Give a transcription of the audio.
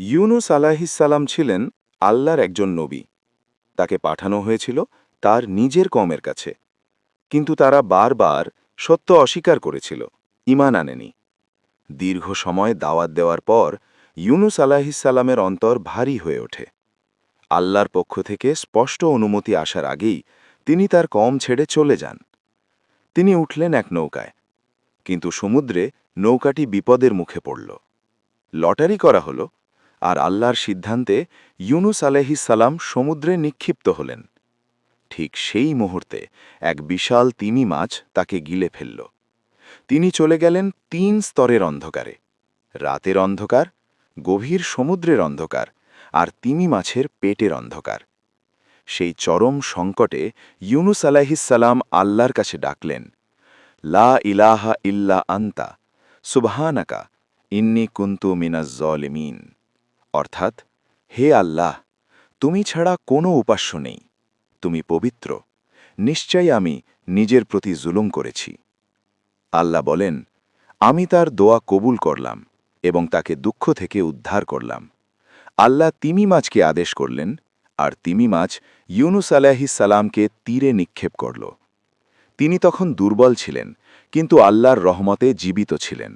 ইউনুস আলাইহিসসালাম ছিলেন আল্লাহর একজন নবী। তাকে পাঠানো হয়েছিল তার নিজের কওমের কাছে, কিন্তু তারা বারবার সত্য অস্বীকার করেছিল, ঈমান আনেনি। দীর্ঘ সময় দাওয়াত দেওয়ার পর ইউনুস আলাইহিসসালামের অন্তর ভারী হয়ে ওঠে। আল্লাহর পক্ষ থেকে স্পষ্ট অনুমতি আসার আগেই তিনি তার কওম ছেড়ে চলে যান। তিনি উঠলেন এক নৌকায়, কিন্তু সমুদ্রে নৌকাটি বিপদের মুখে পড়ল। লটারি করা হলো, আর আল্লাহর সিদ্ধান্তে ইউনুস আলাইহিসসালাম সমুদ্রে নিক্ষিপ্ত হলেন। ঠিক সেই মুহূর্তে এক বিশাল তিমি মাছ তাকে গিলে ফেলল। তিনি চলে গেলেন ৩ স্তরের অন্ধকারে: রাতের অন্ধকার, গভীর সমুদ্রের অন্ধকার, আর তিমি মাছের পেটের অন্ধকার। সেই চরম সংকটে ইউনুস আলাইহিসসালাম আল্লাহর কাছে ডাকলেন, লা ইলাহা ইল্লা আন্তা সুবহানাকা ইন্নী কুনতু মিনাজ জলিমিন। অর্থাৎ, হে আল্লাহ, তুমি ছাড়া কোনো উপাস্য নেই, তুমি পবিত্র, নিশ্চয়ই আমি নিজের প্রতি জুলুম করেছি। আল্লাহ বলেন, আমি তার দোয়া কবুল করলাম এবং তাকে দুঃখ থেকে উদ্ধার করলাম। আল্লাহ তিমি মাছকে আদেশ করলেন, আর তিমি মাছ ইউনুস আলাইহিসসালামকে তীরে নিক্ষেপ করল। তিনি তখন দুর্বল ছিলেন, কিন্তু আল্লাহর রহমতে জীবিত ছিলেন।